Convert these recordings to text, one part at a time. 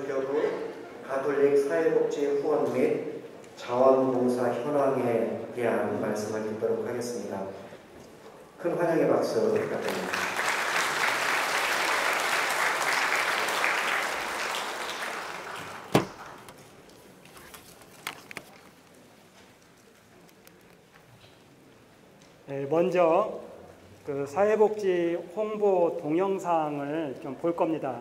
전교부 가톨릭 사회복지 후원 및 자원봉사 현황에 대한 말씀을 듣도록 하겠습니다. 큰 환영의 박수 부탁드립니다. 네, 먼저 사회복지 홍보 동영상을 좀 볼 겁니다.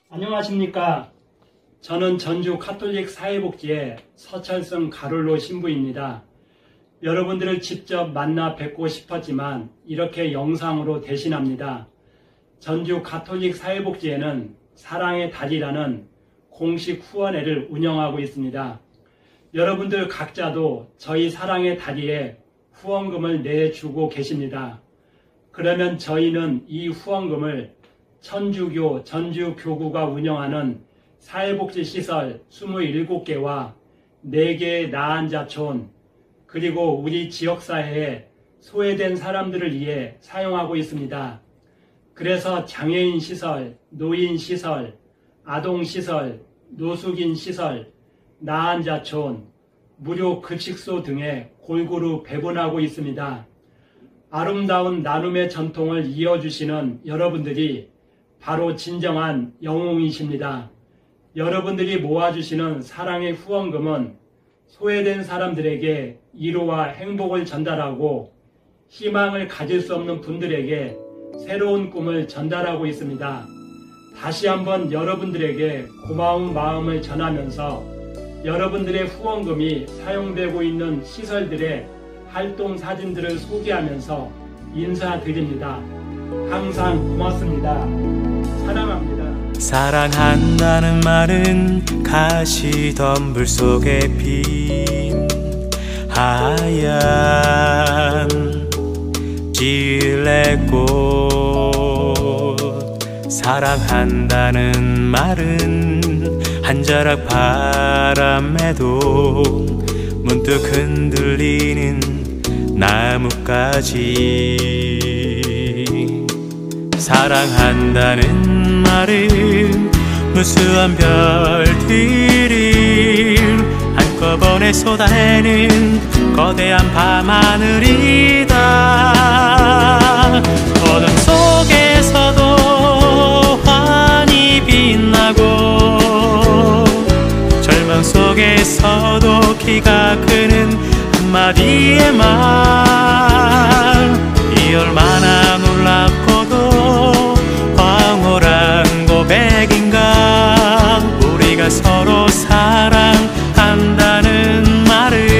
안녕하십니까. 저는 전주 가톨릭 사회복지의 서철승 가룰로 신부입니다. 여러분들을 직접 만나 뵙고 싶었지만 이렇게 영상으로 대신합니다. 전주 가톨릭 사회복지에는 사랑의 달이라는 공식 후원회를 운영하고 있습니다. 여러분들 각자도 저희 사랑의 다리에 후원금을 내주고 계십니다. 그러면 저희는 이 후원금을 천주교 전주교구가 운영하는 사회복지시설 27개와 4개의 나한자촌 그리고 우리 지역사회에 소외된 사람들을 위해 사용하고 있습니다. 그래서 장애인시설, 노인시설, 아동시설, 노숙인시설, 나한자촌, 무료 급식소 등에 골고루 배분하고 있습니다. 아름다운 나눔의 전통을 이어주시는 여러분들이 바로 진정한 영웅이십니다. 여러분들이 모아주시는 사랑의 후원금은 소외된 사람들에게 위로와 행복을 전달하고 희망을 가질 수 없는 분들에게 새로운 꿈을 전달하고 있습니다. 다시 한번 여러분들에게 고마운 마음을 전하면서 여러분들의 후원금이 사용되고 있는 시설들의 활동 사진들을 소개하면서 인사드립니다. 항상 고맙습니다. 사랑합니다. 사랑한다는 말은 가시덤불 속에 핀 하얀 질레꽃. 사랑한다는 말은 한 자락 바람에도 문득 흔들리는 나뭇가지. 사랑한다는 말은 무수한 별들을 한꺼번에 쏟아내는 거대한 밤하늘이다. 어둠 속에서도 환히 빛나고 절망 속에서도 기가 크는 한마디의 말. 이 얼마나 놀랍고도 황홀한 고백인가. 우리가 서로 사랑한다는 말을.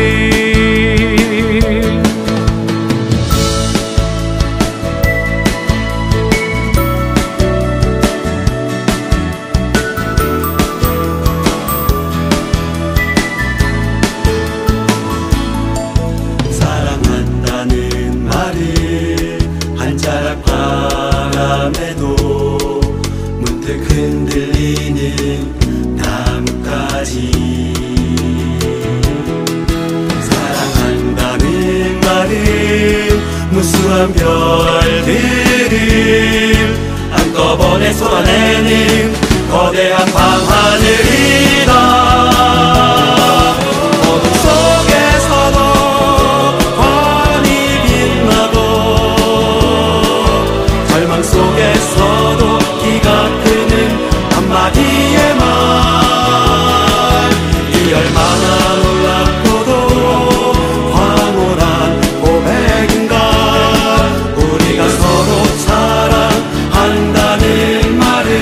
흔들리는 나뭇가지. 사랑한다는 말은 무수한 별들을 한꺼번에 쏟아내는 거대한 밤하늘이다. 어둠 속에서도 환히 빛나고 절망 속에서도 기가 크는 한마디의 말. 이 얼마나 놀랍고도 황홀한 고백인가. 우리가 서로 사랑한다는 말은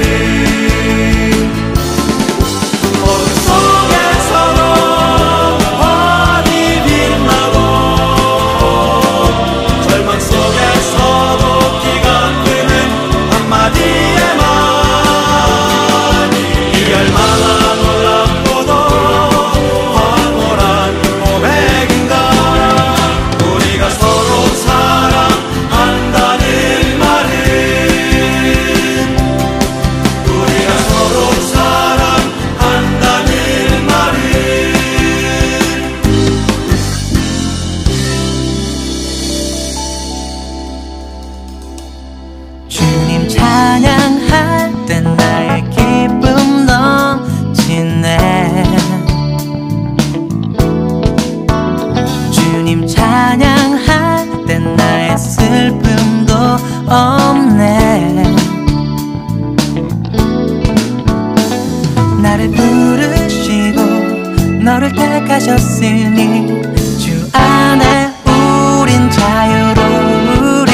택하셨으니 주 안에 우린 자유로우리.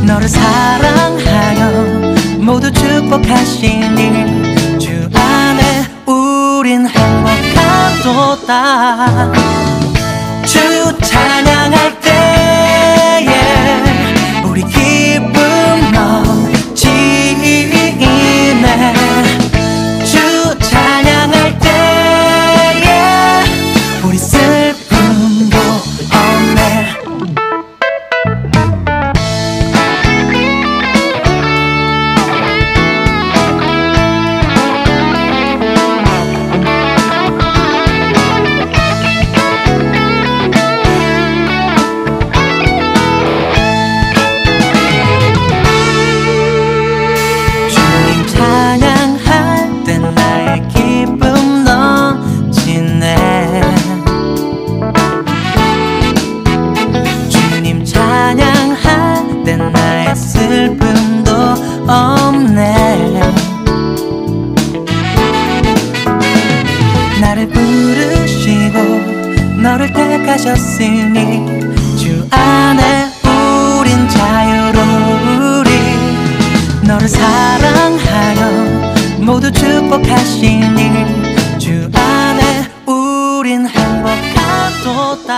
너를 사랑하여 모두 축복하시니 주 안에 우린 행복하도다. 주 찬양할 때에 우리 기쁨 넘치네. 주 찬양할 때에 우리 슬픔도 없네. 주님 찬양할 때 나의 기쁨 넘치네. 주님 찬양할 때 나의 슬픔도 없네. 나를 부르시고 너를 택하셨으니 주 안에 우린 자유로우리. 너를 사랑하여 모두 축복하시니 주 안에 우린 행복하도다.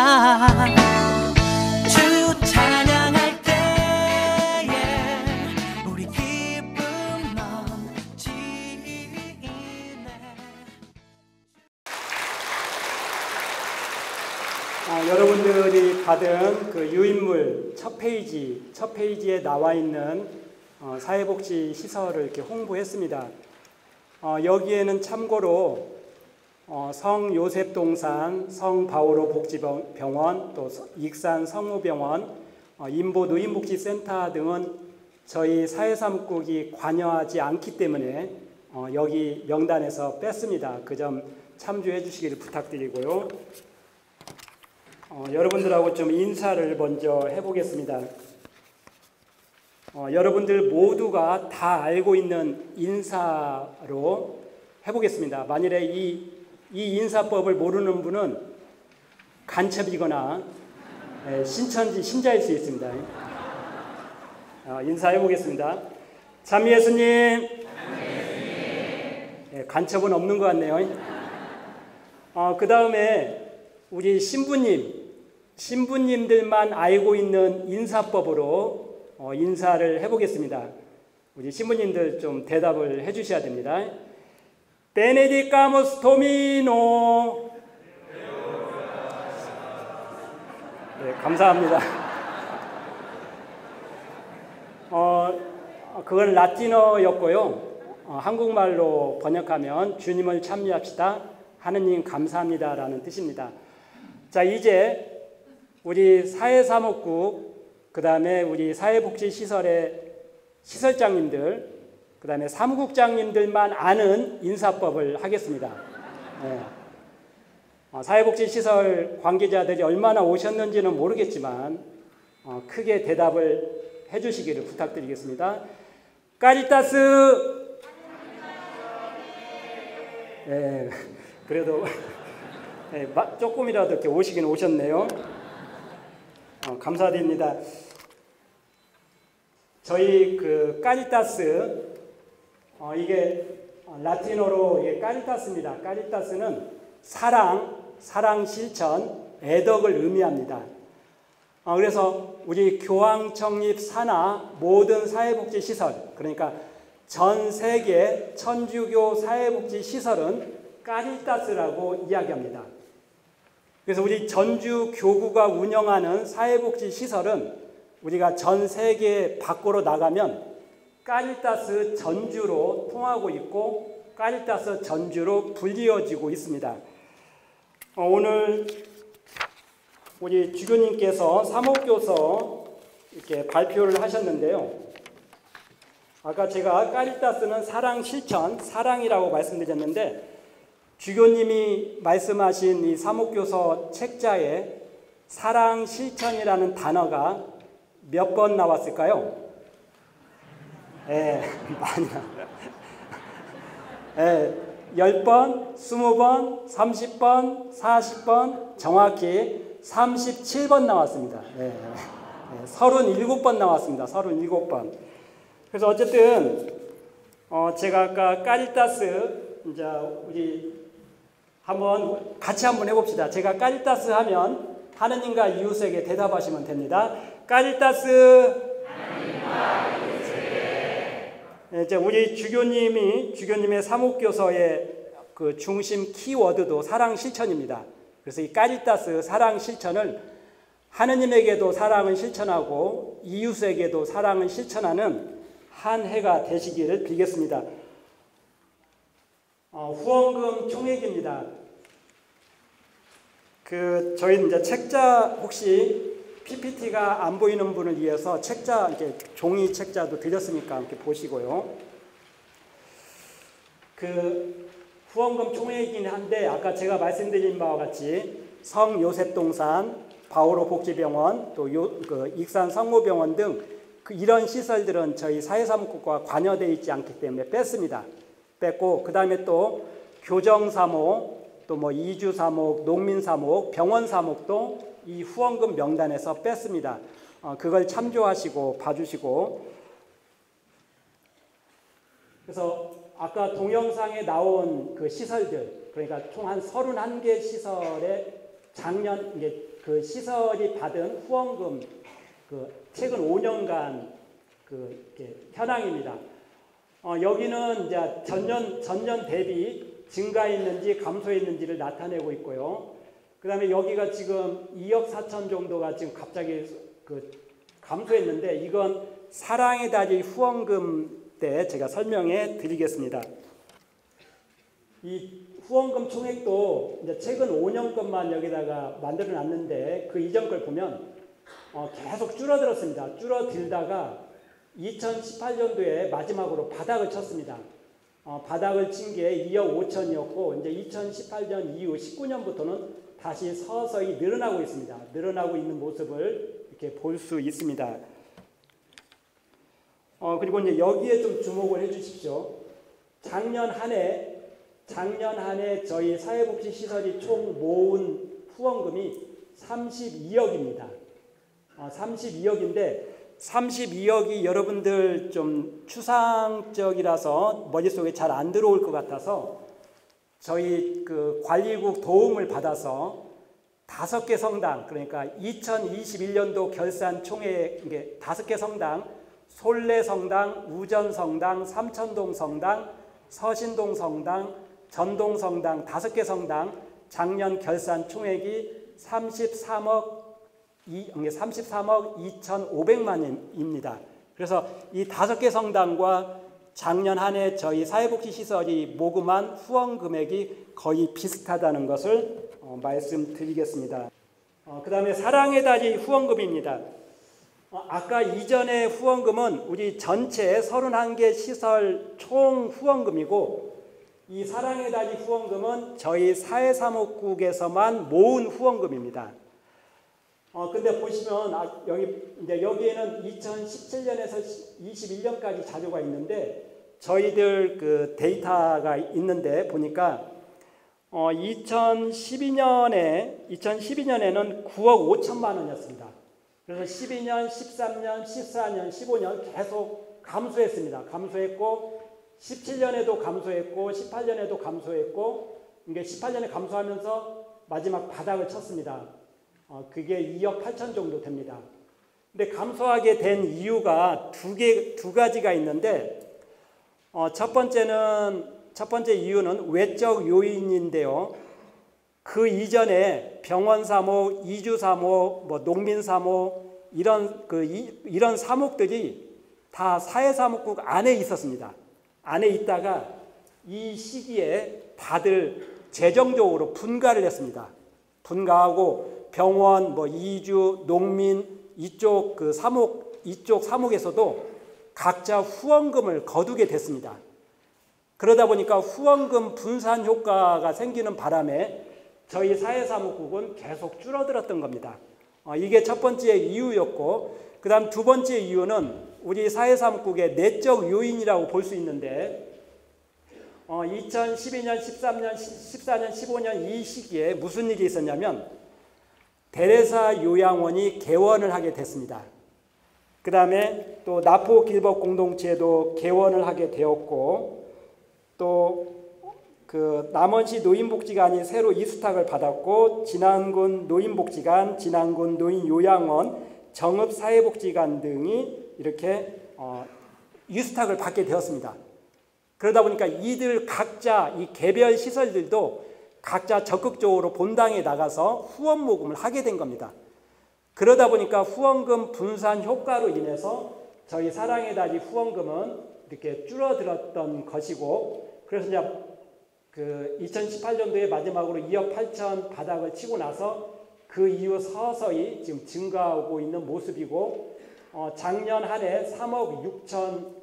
주 찬양할 때에 우리 기쁨 넘치네. 여러분들이 받은 그 유인물 첫 페이지에 나와 있는 사회복지 시설을 이렇게 홍보했습니다. 여기에는 참고로 성요셉동산 성바오로 복지병원, 또 익산 성모병원, 인보 노인복지센터 등은 저희 사회사무국이 관여하지 않기 때문에 여기 명단에서 뺐습니다. 그 점 참조해 주시기를 부탁드리고요. 여러분들하고 좀 인사를 먼저 해보겠습니다. 여러분들 모두가 다 알고 있는 인사로 해보겠습니다. 만일에 이 인사법을 모르는 분은 간첩이거나 신천지 신자일 수 있습니다. 인사해보겠습니다. 참 예수님. 간첩은 없는 것 같네요. 그 다음에 우리 신부님들만 알고 있는 인사법으로 인사를 해보겠습니다. 우리 신부님들 좀 대답을 해주셔야 됩니다. 베네디카무스 도미노. 네, 감사합니다. 그건 라틴어였고요. 한국말로 번역하면 주님을 찬미합시다. 하느님 감사합니다라는 뜻입니다. 자, 이제 우리 사회사무국, 그 다음에 우리 사회복지시설의 시설장님들, 그 다음에 사무국장님들만 아는 인사법을 하겠습니다. 네. 사회복지시설 관계자들이 얼마나 오셨는지는 모르겠지만 크게 대답을 해주시기를 부탁드리겠습니다. 까리타스. 네, 그래도 네, 조금이라도 이렇게 오시긴 오셨네요. 감사드립니다. 저희 그 까리타스, 이게 라틴어로 이게 까리타스입니다. 까리타스는 사랑 실천, 애덕을 의미합니다. 그래서 우리 교황 청립 산하 모든 사회복지 시설, 그러니까 전 세계 천주교 사회복지 시설은 까리타스라고 이야기합니다. 그래서 우리 전주 교구가 운영하는 사회복지 시설은 우리가 전 세계 밖으로 나가면 까리타스 전주로 통하고 있고 까리타스 전주로 불리어지고 있습니다. 오늘 우리 주교님께서 사목교서 이렇게 발표를 하셨는데요. 아까 제가 까리타스는 사랑 실천, 사랑이라고 말씀드렸는데 주교님이 말씀하신 이 사목교서 책자에 사랑 실천이라는 단어가 몇 번 나왔을까요? 많이 나와요. 10번, 20번, 30번, 40번, 정확히 37번 나왔습니다. 37번 나왔습니다. 37번. 그래서 어쨌든 제가 아까 까리타스 이제 우리 같이 한번 해봅시다. 제가 까리타스 하면 하느님과 이웃에게 대답하시면 됩니다. 까리타스. 이제 우리 주교님의 사목교서의 그 중심 키워드도 사랑 실천입니다. 그래서 이 까리타스 사랑 실천을 하느님에게도 사랑을 실천하고 이웃에게도 사랑을 실천하는 한 해가 되시기를 빌겠습니다. 후원금 총액입니다. 저희 이제 책자 혹시 PPT가 안 보이는 분을 위해서 책자 이렇게 종이 책자도 드렸으니까 이렇게 보시고요. 후원금 총액이긴 한데 아까 제가 말씀드린 바와 같이 성요셉동산, 바오로 복지병원, 또 익산 성모병원 등 이런 시설들은 저희 사회사목국과 관여되어 있지 않기 때문에 뺐습니다. 뺐고 그 다음에 또 교정사목, 또 이주사목, 농민사목, 병원사목도 이 후원금 명단에서 뺐습니다. 그걸 참조하시고 봐주시고, 그래서 아까 동영상에 나온 그 시설들, 그러니까 총 한 31개 시설에 작년 그 시설이 받은 후원금 최근 5년간 현황입니다. 여기는 이제 전년 대비 증가했는지 감소했는지를 나타내고 있고요. 그 다음에 여기가 지금 2억 4천 정도가 지금 갑자기 감소했는데 이건 사랑의 다리 후원금 때 제가 설명해 드리겠습니다. 이 후원금 총액도 이제 최근 5년 것만 여기다가 만들어 놨는데 그 이전 걸 보면 계속 줄어들었습니다. 줄어들다가 2018년도에 마지막으로 바닥을 쳤습니다. 바닥을 친 게 2억 5천이었고 이제 2018년 이후 19년부터는 다시 서서히 늘어나고 있습니다. 늘어나고 있는 모습을 이렇게 볼 수 있습니다. 그리고 이제 여기에 좀 주목을 해 주십시오. 작년 한 해 저희 사회복지시설이 총 모은 후원금이 32억입니다. 32억인데 32억이 여러분들 좀 추상적이라서 머릿속에 잘 안 들어올 것 같아서 저희 관리국 도움을 받아서 5개 성당, 그러니까 2021년도 결산 총액 5개 성당, 솔레성당, 우전성당, 삼천동 성당, 서신동 성당, 전동 성당 5개 성당 작년 결산 총액이 33억 2,500만원입니다. 그래서 이 5개 성당과 작년 한 해 저희 사회복지시설이 모금한 후원 금액이 거의 비슷하다는 것을 말씀드리겠습니다. 그 다음에 사랑의 다리 후원금입니다. 아까 이전의 후원금은 우리 전체 31개 시설 총 후원금이고 이 사랑의 다리 후원금은 저희 사회사목국에서만 모은 후원금입니다. 근데 보시면 여기에는 2017년에서 21년까지 자료가 있는데 저희들 데이터가 있는데 보니까 2012년에는 9억 5천만 원이었습니다. 그래서 12년, 13년, 14년, 15년 계속 감소했습니다. 감소했고 17년에도 감소했고 18년에도 감소했고 이게 18년에 감소하면서 마지막 바닥을 쳤습니다. 그게 2억 8천 정도 됩니다. 근데 감소하게 된 이유가 두 가지가 있는데 첫 번째 이유는 외적 요인인데요. 그 이전에 병원사목, 이주사목, 농민사목 이런 사목들이 다 사회사목국 안에 있었습니다. 안에 있다가 이 시기에 다들 재정적으로 분가를 했습니다. 분가하고 병원, 이주, 농민 이쪽 사목에서도 각자 후원금을 거두게 됐습니다. 그러다 보니까 후원금 분산 효과가 생기는 바람에 저희 사회사목국은 계속 줄어들었던 겁니다. 이게 첫 번째 이유였고, 그 다음 두 번째 이유는 우리 사회사목국의 내적 요인이라고 볼 수 있는데, 2012년, 13년, 14년, 15년 이 시기에 무슨 일이 있었냐면 데레사 요양원이 개원을 하게 됐습니다. 그 다음에 또 나포 길법 공동체도 개원을 하게 되었고, 또 그 남원시 노인복지관이 새로 이수탁을 받았고, 진안군 노인복지관, 진안군 노인요양원, 정읍사회복지관 등이 이렇게 이수탁을 받게 되었습니다. 그러다 보니까 이들 각자 이 개별 시설들도 각자 적극적으로 본당에 나가서 후원 모금을 하게 된 겁니다. 그러다 보니까 후원금 분산 효과로 인해서 저희 사랑의 다리 후원금은 이렇게 줄어들었던 것이고, 그래서 이제 그 2018년도에 마지막으로 2억 8천 바닥을 치고 나서 그 이후 서서히 지금 증가하고 있는 모습이고, 작년 한 해 3억 6천,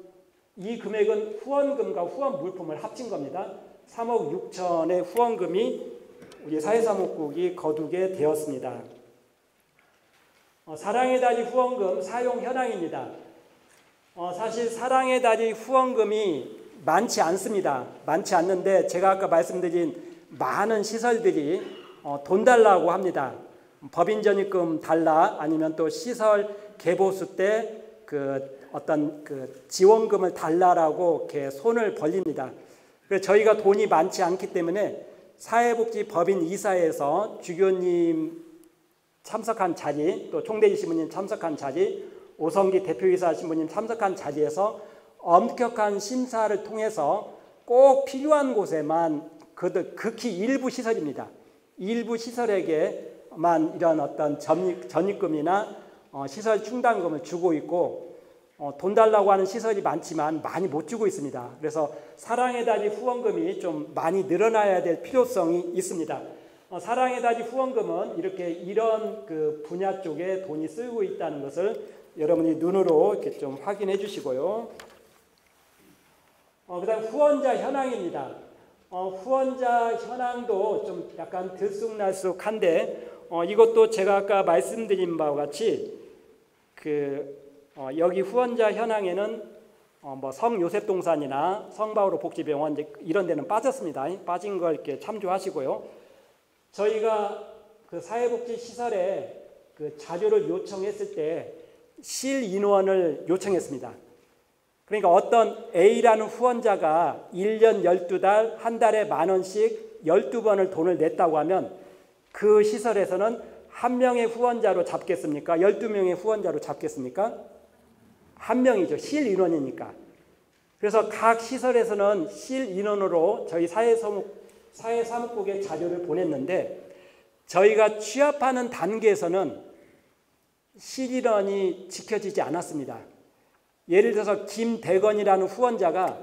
이 금액은 후원금과 후원 물품을 합친 겁니다. 3억 6천의 후원금이 우리 사회사무국이 거두게 되었습니다. 사랑의 다리 후원금 사용 현황입니다. 사실 사랑의 다리 후원금이 많지 않습니다. 많지 않는데 제가 아까 말씀드린 많은 시설들이 돈 달라고 합니다. 법인 전입금 달라, 아니면 또 시설 개보수 때 그 어떤 그 지원금을 달라라고 이렇게 손을 벌립니다. 그래서 저희가 돈이 많지 않기 때문에 사회복지법인 이사에서 주교님 참석한 자리, 또 총대지 신부님 참석한 자리, 오성기 대표이사 신부님 참석한 자리에서 엄격한 심사를 통해서 꼭 필요한 곳에만, 극히 일부 시설입니다. 일부 시설에게만 이런 어떤 전입금이나 시설 충당금을 주고 있고, 돈 달라고 하는 시설이 많지만 많이 못 주고 있습니다. 그래서 사랑의 다리 후원금이 좀 많이 늘어나야 될 필요성이 있습니다. 사랑의 다리 후원금은 이렇게 이런 그 분야 쪽에 돈이 쓰이고 있다는 것을 여러분이 눈으로 이렇게 좀 확인해 주시고요. 그다음 후원자 현황입니다. 후원자 현황도 좀 약간 들쑥날쑥한데, 이것도 제가 아까 말씀드린 바와 같이 여기 후원자 현황에는 뭐 성요셉동산이나 성바오로 복지병원 이런 데는 빠졌습니다. 빠진 걸 이렇게 참조하시고요. 저희가 그 사회복지 시설에 그 자료를 요청했을 때 실인원을 요청했습니다. 그러니까 어떤 A라는 후원자가 1년 12달 한 달에 10,000원씩 12번을 돈을 냈다고 하면 그 시설에서는 한 명의 후원자로 잡겠습니까? 12명의 후원자로 잡겠습니까? 한 명이죠. 실인원이니까. 그래서 각 시설에서는 실인원으로 저희 사회사무국에 자료를 보냈는데, 저희가 취합하는 단계에서는 실인원이 지켜지지 않았습니다. 예를 들어서 김대건이라는 후원자가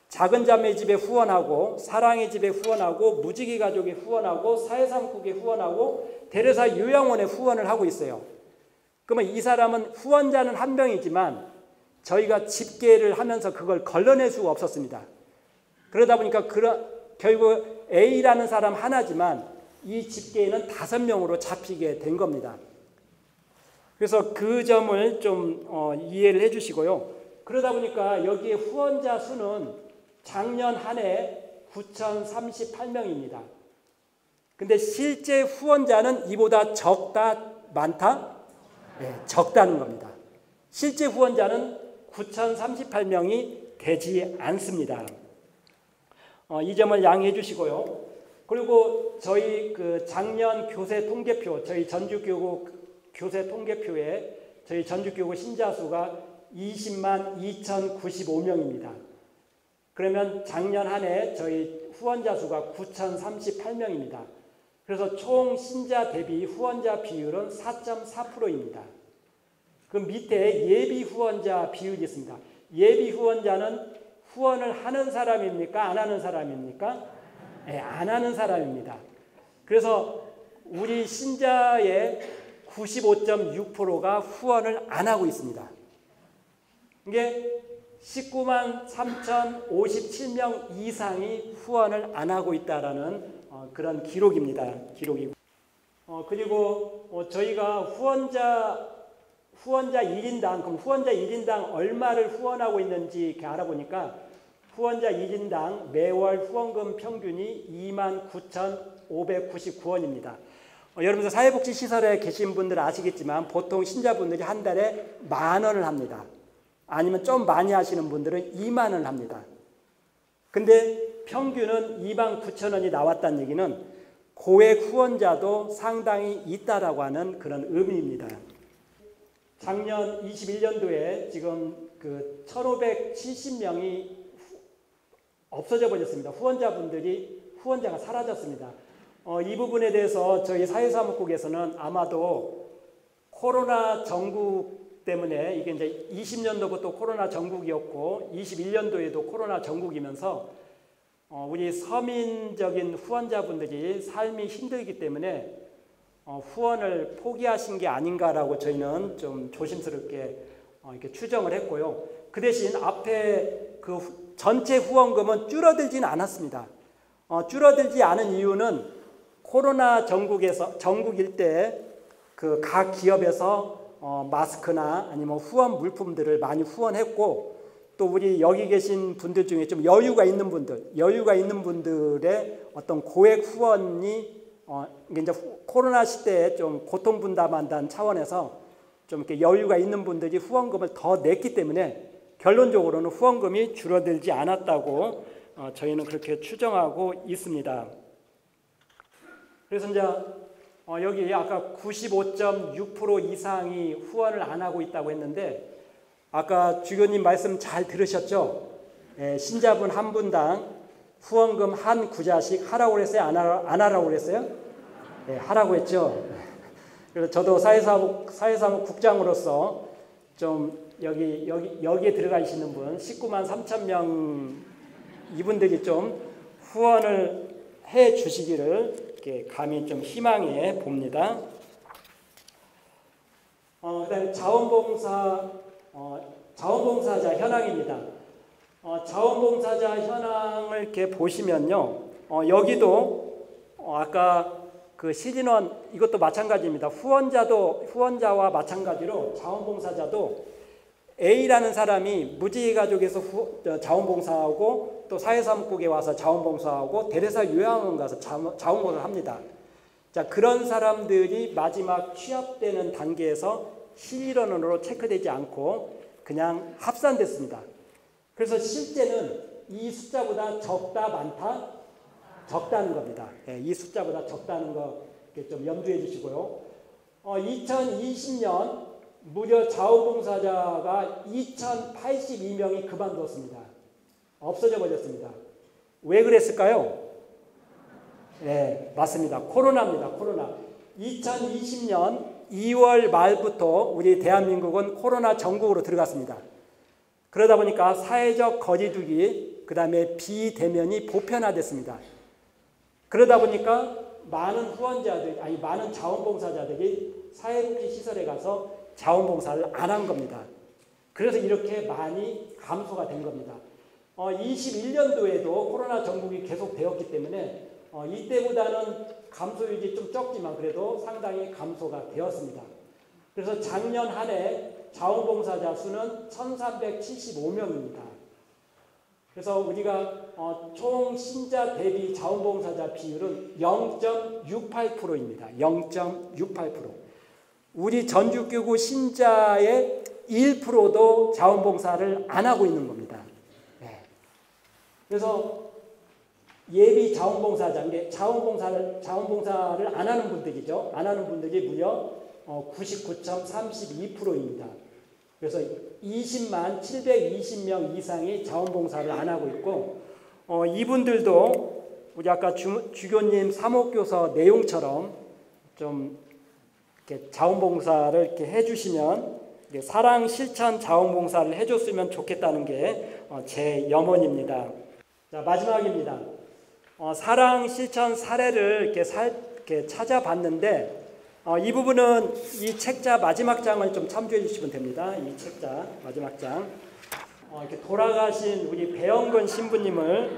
작은 자매 집에 후원하고, 사랑의 집에 후원하고, 무지개 가족에 후원하고, 사회사무국에 후원하고, 데레사 요양원에 후원을 하고 있어요. 그러면 이 사람은 후원자는 한 명이지만 저희가 집계를 하면서 그걸 걸러낼 수가 없었습니다. 그러다 보니까 결국 A라는 사람 하나지만 이 집계에는 5명으로 잡히게 된 겁니다. 그래서 그 점을 좀 이해를 해 주시고요. 그러다 보니까 여기에 후원자 수는 작년 한 해 9,038명입니다. 근데 실제 후원자는 이보다 적다, 많다? 네, 적다는 겁니다. 실제 후원자는 9,038명이 되지 않습니다. 이 점을 양해해 주시고요. 그리고 저희 그 작년 교세 통계표, 저희 전주교구 교세 통계표에 저희 전주교구 신자수가 20만 2,095명입니다. 그러면 작년 한 해 저희 후원자 수가 9,038명입니다. 그래서 총 신자 대비 후원자 비율은 4.4%입니다. 그 밑에 예비 후원자 비율이 있습니다. 예비 후원자는 후원을 하는 사람입니까? 안 하는 사람입니까? 네, 안 하는 사람입니다. 그래서 우리 신자의 95.6%가 후원을 안 하고 있습니다. 이게 19만 3,057명 이상이 후원을 안 하고 있다라는 그런 기록입니다. 기록이고. 그리고 저희가 후원자 1인당, 그럼 후원자 1인당 얼마를 후원하고 있는지 이렇게 알아보니까 후원자 1인당 매월 후원금 평균이 29,599원입니다. 여러분들 사회복지시설에 계신 분들 아시겠지만 보통 신자분들이 한 달에 10,000원을 합니다. 아니면 좀 많이 하시는 분들은 20,000원을 합니다. 근데 평균은 29,000원이 나왔다는 얘기는 고액 후원자도 상당히 있다라고 하는 그런 의미입니다. 작년 21년도에 지금 그 1,570명이 없어져 버렸습니다. 후원자가 사라졌습니다. 이 부분에 대해서 저희 사회사무국에서는 아마도 코로나 전국 때문에 이게 이제 20년도부터 코로나 전국이었고 21년도에도 코로나 전국이면서 우리 서민적인 후원자분들이 삶이 힘들기 때문에 후원을 포기하신 게 아닌가라고 저희는 좀 조심스럽게 이렇게 추정을 했고요. 그 대신 앞에 그 전체 후원금은 줄어들지는 않았습니다. 줄어들지 않은 이유는 코로나 전국일 때 그 각 기업에서 마스크나 아니면 후원 물품들을 많이 후원했고 또 우리 여기 계신 분들 중에 좀 여유가 있는 분들의 어떤 고액 후원이 이제 코로나 시대에 좀 고통 분담한다는 차원에서 좀 이렇게 여유가 있는 분들이 후원금을 더 냈기 때문에 결론적으로는 후원금이 줄어들지 않았다고 저희는 그렇게 추정하고 있습니다. 그래서 이제 여기 아까 95.6% 이상이 후원을 안 하고 있다고 했는데 아까 주교님 말씀 잘 들으셨죠? 신자분 한 분당 후원금 한 구자씩 하라고 그랬어요? 안 하라고 그랬어요? 하라고 했죠. 그래서 저도 사회사무 국장으로서 좀 여기에 들어가 계시는 분 19만 3천 명 이분들이 좀 후원을 해 주시기를 이렇게 감히 좀 희망해 봅니다. 그다음에 자원봉사자 현황입니다. 자원봉사자 현황을 이렇게 보시면요, 여기도 아까 그 시진원 이것도 마찬가지입니다. 후원자와 마찬가지로 자원봉사자도 A라는 사람이 무지개 가족에서 자원봉사하고 또 사회사무국에 와서 자원봉사하고 대대사 요양원 가서 자원봉사를 합니다. 자, 그런 사람들이 마지막 취업되는 단계에서 실인원으로 체크되지 않고 그냥 합산됐습니다. 그래서 실제는 이 숫자보다 적다 많다? 적다는 겁니다. 이 숫자보다 적다는 거 좀 염두해 주시고요. 2020년 무려 자원봉사자가 2,082명이 그만뒀습니다. 없어져 버렸습니다. 왜 그랬을까요? 네, 맞습니다. 코로나입니다. 코로나. 2020년 2월 말부터 우리 대한민국은 코로나 전국으로 들어갔습니다. 그러다 보니까 사회적 거리두기, 그 다음에 비대면이 보편화됐습니다. 그러다 보니까 많은 자원봉사자들이 사회복지시설에 가서 자원봉사를 안 한 겁니다. 그래서 이렇게 많이 감소가 된 겁니다. 21년도에도 코로나 전국이 계속 되었기 때문에 이때보다는 감소율이 좀 적지만 그래도 상당히 감소가 되었습니다. 그래서 작년 한 해 자원봉사자 수는 1,375명입니다. 그래서 우리가 총 신자 대비 자원봉사자 비율은 0.68%입니다. 0.68%. 우리 전주교구 신자의 1%도 자원봉사를 안 하고 있는 겁니다. 네. 그래서 예비 자원봉사자, 자원봉사를 안 하는 분들이죠. 안 하는 분들이 무려 99.32%입니다. 그래서 20만 720명 이상이 자원봉사를 안 하고 있고 이분들도 우리 아까 주교님 사목교서 내용처럼 좀 이렇게 자원봉사를 이렇게 해주시면 사랑 실천 자원봉사를 해줬으면 좋겠다는 게 제 염원입니다. 자, 마지막입니다. 사랑 실천 사례를 이렇게 찾아봤는데 이 부분은 이 책자 마지막 장을 좀 참조해 주시면 됩니다. 이 책자 마지막 장 이렇게 돌아가신 우리 배영근 신부님을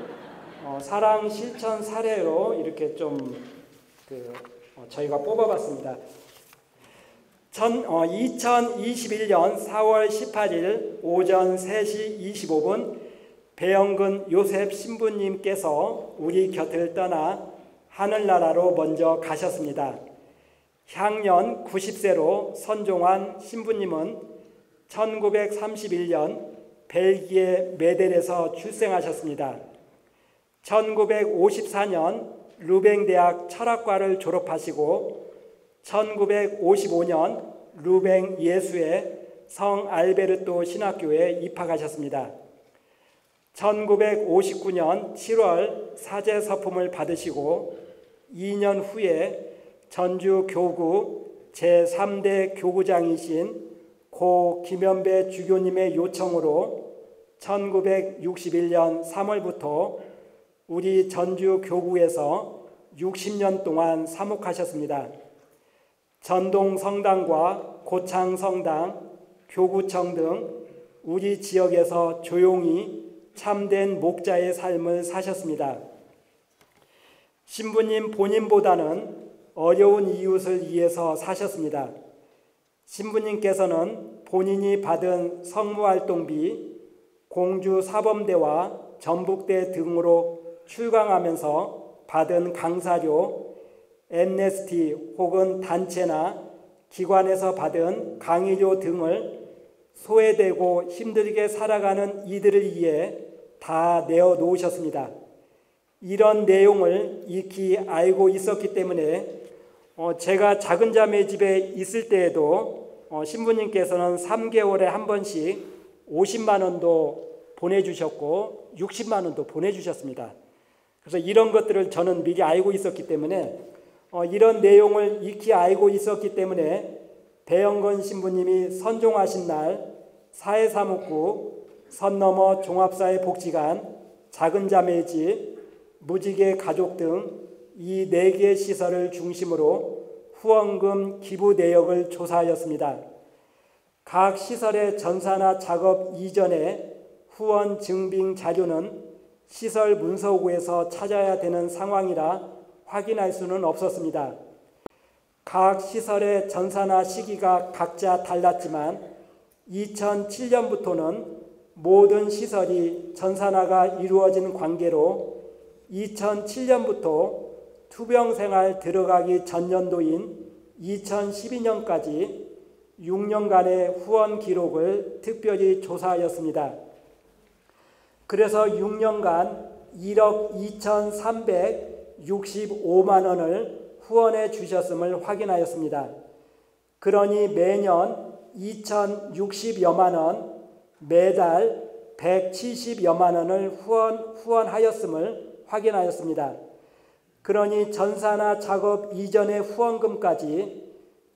사랑 실천 사례로 이렇게 좀 저희가 뽑아봤습니다. 2021년 4월 18일 오전 3시 25분 배영근 요셉 신부님께서 우리 곁을 떠나 하늘나라로 먼저 가셨습니다. 향년 90세로 선종한 신부님은 1931년 벨기에 메델에서 출생하셨습니다. 1954년 루뱅 대학 철학과를 졸업하시고 1955년 루뱅 예수의 성 알베르토 신학교에 입학하셨습니다. 1959년 7월 사제 서품을 받으시고 2년 후에 전주 교구 제3대 교구장이신 고 김연배 주교님의 요청으로 1961년 3월부터 우리 전주 교구에서 60년 동안 사목하셨습니다. 전동 성당과 고창 성당, 교구청 등 우리 지역에서 조용히 참된 목자의 삶을 사셨습니다. 신부님 본인보다는 어려운 이웃을 위해서 사셨습니다. 신부님께서는 본인이 받은 성무활동비, 공주사범대와 전북대 등으로 출강하면서 받은 강사료, MST 혹은 단체나 기관에서 받은 강의료 등을 소외되고 힘들게 살아가는 이들을 위해 다 내어놓으셨습니다. 이런 내용을 익히 알고 있었기 때문에 제가 작은 자매 집에 있을 때에도 신부님께서는 3개월에 한 번씩 50만 원도 보내주셨고 60만 원도 보내주셨습니다. 그래서 이런 것들을 저는 미리 알고 있었기 때문에 이런 내용을 익히 알고 있었기 때문에 배영건 신부님이 선종하신 날 사회사목구, 선너머 종합사회복지관, 작은 자매 집, 무지개 가족 등 이 4개 시설을 중심으로 후원금 기부 내역을 조사하였습니다. 각 시설의 전사나 작업 이전에 후원 증빙 자료는 시설 문서구에서 찾아야 되는 상황이라 확인할 수는 없었습니다. 각 시설의 전사나 시기가 각자 달랐지만 2007년부터는 모든 시설이 전산화가 이루어진 관계로 2007년부터 투병생활 들어가기 전년도인 2012년까지 6년간의 후원 기록을 특별히 조사하였습니다. 그래서 6년간 1억 2,365만 원을 후원해 주셨음을 확인하였습니다. 그러니 매년 2,060여만 원, 매달 170여만 원을 후원하였음을 확인하였습니다. 그러니 전사나 작업 이전의 후원금까지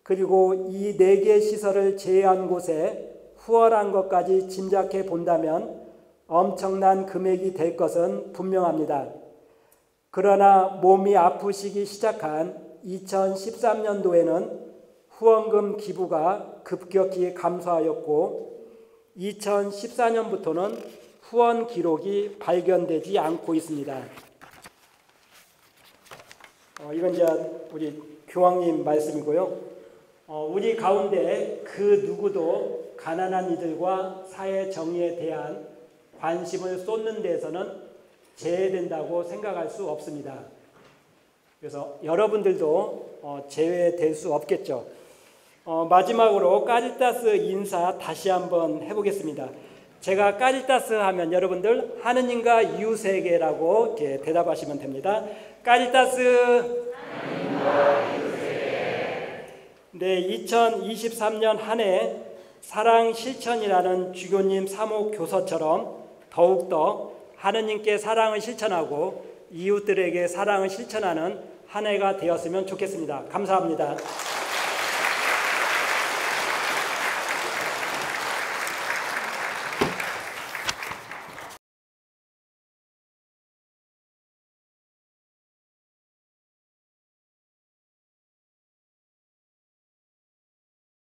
그리고 이 4개 시설을 제외한 곳에 후원한 것까지 짐작해 본다면 엄청난 금액이 될 것은 분명합니다. 그러나 몸이 아프시기 시작한 2013년도에는 후원금 기부가 급격히 감소하였고 2014년부터는 후원 기록이 발견되지 않고 있습니다. 이건 이제 우리 교황님 말씀이고요. 우리 가운데 그 누구도 가난한 이들과 사회 정의에 대한 관심을 쏟는 데에서는 제외된다고 생각할 수 없습니다. 그래서 여러분들도 제외될 수 없겠죠. 마지막으로 까리타스 인사 다시 한번 해보겠습니다. 제가 까리타스 하면 여러분들 하느님과 이웃에게라고 이렇게 대답하시면 됩니다. 까리타스. 네, 2023년 한 해 사랑 실천이라는 주교님 사목 교서처럼 더욱더 하느님께 사랑을 실천하고 이웃들에게 사랑을 실천하는 한 해가 되었으면 좋겠습니다. 감사합니다.